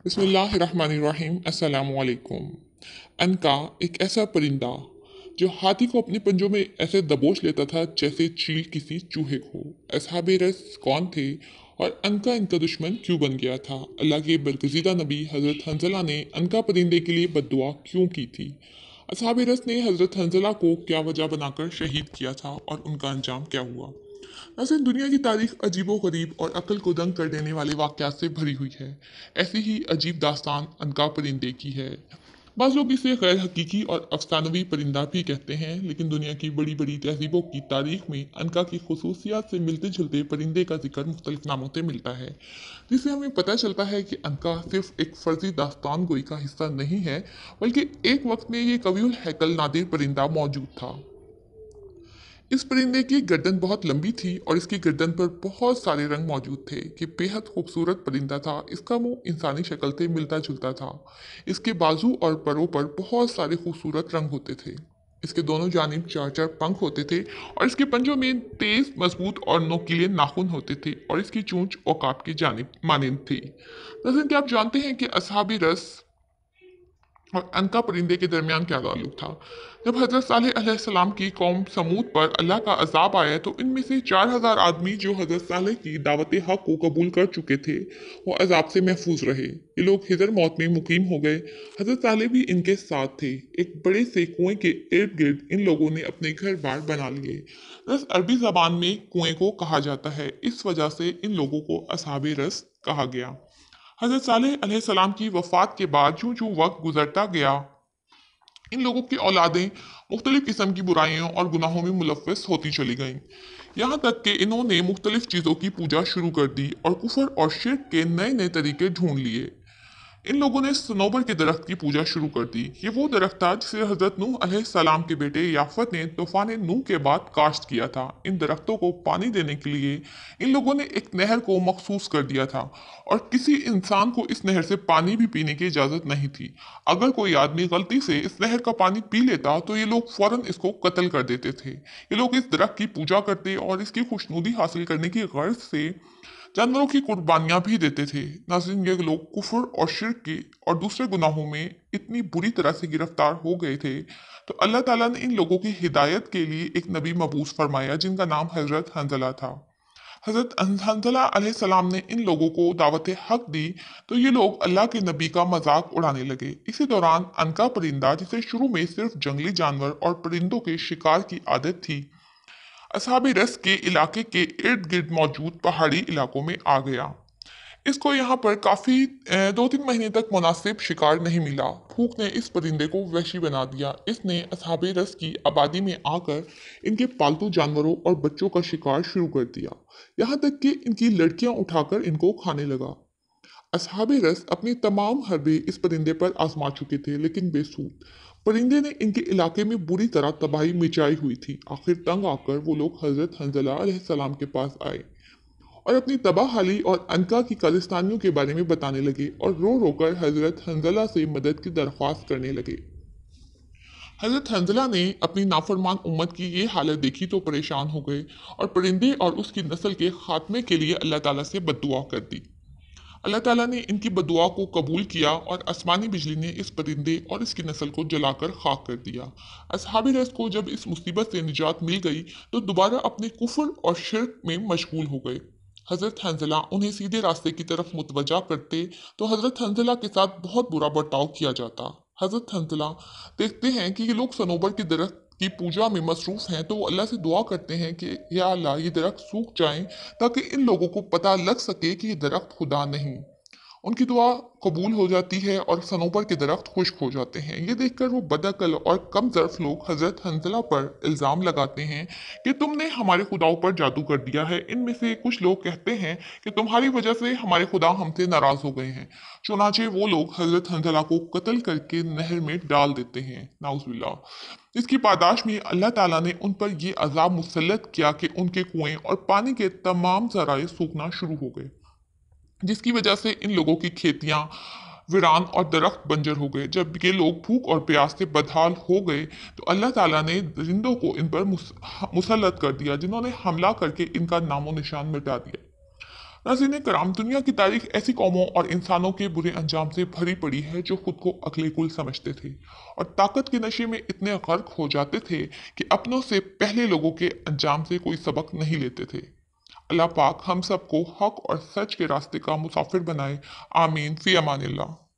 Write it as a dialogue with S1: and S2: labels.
S1: बिस्मिल्लाहिर्रहमानिर्रहीम। अस्सलाम वालेकुम। अनका एक ऐसा परिंदा जो हाथी को अपने पंजों में ऐसे दबोच लेता था जैसे चील किसी चूहे को। असहाबे रस कौन थे और अनका इनका दुश्मन क्यों बन गया था? अल्लाह के बरगज़ीदा नबी हज़रत हंज़ला ने अनका परिंदे के लिए बद्दुआ क्यों की थी? असहाबे रस ने हज़रत हंज़ला को क्या वजह बनाकर शहीद किया था और उनका अंजाम क्या हुआ? नाज़रीन, दुनिया की तारीख अजीबो गरीब और अक्ल को दंग कर देने वाले वाक़यात से भरी हुई है। ऐसी ही अजीब दास्तान अनका परिंदे की है। बाज़ लोग इसे गैर हकीकी और अफसानवी परिंदा भी कहते हैं, लेकिन दुनिया की बड़ी बड़ी तहजीबों की तारीख में अनका की खसूसियात से मिलते जुलते परिंदे का जिक्र मुख्तलिफ नामों से मिलता है, जिससे हमें पता चलता है कि अनका सिर्फ एक फर्जी दास्तान गोई का हिस्सा नहीं है, बल्कि एक वक्त में ये कवियुल हैकल नादिर परिंदा मौजूद था। इस परिंदे की गर्दन बहुत लंबी थी और इसकी गर्दन पर बहुत सारे रंग मौजूद थे। ये बेहद खूबसूरत परिंदा था। इसका मुंह इंसानी शक्ल से मिलता जुलता था। इसके बाजू और परों पर बहुत सारे खूबसूरत रंग होते थे। इसके दोनों जानिब चार चार पंख होते थे और इसके पंजों में तेज मजबूत और नोकीले नाखून होते थे और इसकी चोंच औकाब की जानिब मानिंद थी। दरअसल क्या आप जानते हैं कि असहाबी रस और अनका परिंदे के दरमियान क्या ताल्लुक था? जब हजरत सालेह अलैहिस्सलाम की कौम समूद पर अल्लाह का अजाब आया तो इनमें से 4000 आदमी जो हजरत सालेह की दावत हक को कबूल कर चुके थे, वो अजाब से महफूज रहे। ये लोग हिजर मौत में मुकीम हो गए। हजरत सालेह भी इनके साथ थे। एक बड़े से कुएं के इर्द गिर्द इन लोगों ने अपने घर बार बना लिए। रस अरबी जबान में कुएं को कहा जाता है, इस वजह से इन लोगों को असहाबे रस कहा गया। हजरत सालेह अलैहिस्सलाम की वफात के बाद जूं जूं वक्त गुजरता गया, इन लोगों की औलादें मुख्तलिफ किस्म की बुराइयों और गुनाहों में मुलव्वस होती चली गईं। यहाँ तक कि इन्होंने मुख्तलिफ चीज़ों की पूजा शुरू कर दी और कुफर और शिर्क के नए नए तरीके ढूंढ लिए। इन लोगों ने सनोबर के दरख्त की पूजा शुरू कर दी। ये वो दरख्त था जिसे हजरत नूह अलैहिस्सलाम के बेटे याफत ने तूफान नूह के बाद काश्त किया था। इन दरख्तों को पानी देने के लिए इन लोगों ने एक नहर को मखसूस कर दिया था और किसी इंसान को इस नहर से पानी भी पीने की इजाज़त नहीं थी। अगर कोई आदमी गलती से इस नहर का पानी पी लेता तो ये लोग फौरन इसको कत्ल कर देते थे। ये लोग इस दरख्त की पूजा करते और इसकी खुशनुदी हासिल करने की गर्ज से जानवरों की कुर्बानियां भी देते थे। नाज़रीन, ये लोग कुफर और शिर्क के और दूसरे गुनाहों में इतनी बुरी तरह से गिरफ्तार हो गए थे, तो अल्लाह ताला ने इन लोगों की हिदायत के लिए एक नबी मबूस फरमाया जिनका नाम हजरत हंजला था। हजरत हंजला अलैहिस्सलाम ने इन लोगों को दावत हक दी तो ये लोग अल्लाह के नबी का मजाक उड़ाने लगे। इसी दौरान अनका परिंदा, जिसे शुरू में सिर्फ जंगली जानवर और परिंदों के शिकार की आदत थी, असहाबी रस के इलाके के इर्द गिर्द मौजूद पहाड़ी इलाकों में आ गया। इसको यहाँ पर काफ़ी 2-3 महीने तक मुनासिब शिकार नहीं मिला। भूख ने इस परिंदे को वहशी बना दिया। इसने असहाबे रस की आबादी में आकर इनके पालतू जानवरों और बच्चों का शिकार शुरू कर दिया, यहाँ तक कि इनकी लड़कियां उठाकर इनको खाने लगा। असहाबे रस अपनी तमाम हरबे इस परिंदे पर आजमा चुके थे, लेकिन बेसूद। परिंदे ने इनके इलाके में बुरी तरह तबाही मचाई हुई थी। आखिर तंग आकर वो लोग हजरत हंजला अलैहिस्सलाम के पास आए और अपनी तबाहाली और अनका की कालिस्तानियों के बारे में बताने लगे और रो रो कर हजरत हंजला से मदद की दरख्वास्त करने लगे। हजरत हंजला ने अपनी नाफरमान उम्मत की ये हालत देखी तो परेशान हो गए और परिंदे और उसकी नस्ल के खात्मे के लिए अल्लाह ताला से बद्दुआ कर दी। अल्लाह ताला ने इनकी बद्दुआ को कबूल किया और आसमानी बिजली ने इस परिंदे और इसकी नस्ल को जलाकर खाक कर दिया। असहाबी रस को जब इस मुसीबत से निजात मिल गई तो दोबारा अपने कुफर और शिर्क में मशगूल हो गए। हज़रत हंजला उन्हें सीधे रास्ते की तरफ मुतवजा करते तो हज़रत हंजला के साथ बहुत बुरा बर्ताव किया जाता। हज़रत हंजला देखते हैं कि ये लोग सनोबर के दरख्त की पूजा में मसरूफ़ हैं, तो वो अल्लाह से दुआ करते हैं कि या अल्लाह, ये दरख्त सूख जाएं ताकि इन लोगों को पता लग सके कि ये दरख्त खुदा नहीं। उनकी दुआ कबूल हो जाती है और सनोबर के दरख्त खुश्क हो जाते हैं। ये देखकर वो बदअक्ल और कम ज़र्फ लोग हज़रत हंजला पर इल्ज़ाम लगाते हैं कि तुमने हमारे खुदाओं पर जादू कर दिया है। इनमें से कुछ लोग कहते हैं कि तुम्हारी वजह से हमारे खुदा हमसे नाराज़ हो गए हैं। चुनाचे वो लोग हज़रत हंजला को कत्ल करके नहर में डाल देते हैं। नाउज़ुबिल्लाह। इसकी पादाश में अल्लाह ताला ने उन पर यह अजाब मुसल्लत किया कि उनके कुएं और पानी के तमाम ज़राए सूखना शुरू हो गए, जिसकी वजह से इन लोगों की खेतियां वीरान और दरख्त बंजर हो गए। जब ये लोग भूख और प्यास से बदहाल हो गए तो अल्लाह ताला ने दरिंदों को इन पर मुसल्लत कर दिया, जिन्होंने हमला करके इनका नामो निशान मिटा दिया। नाज़रीन कराम, दुनिया की तारीख ऐसी कौमों और इंसानों के बुरे अंजाम से भरी पड़ी है जो खुद को अगले कुल समझते थे और ताकत के नशे में इतने गर्क हो जाते थे कि अपनों से पहले लोगों के अंजाम से कोई सबक नहीं लेते थे। अल्लाह पाक हम सबको हक और सच के रास्ते का मुसाफिर बनाए। आमीन फी अमानिल्लाह।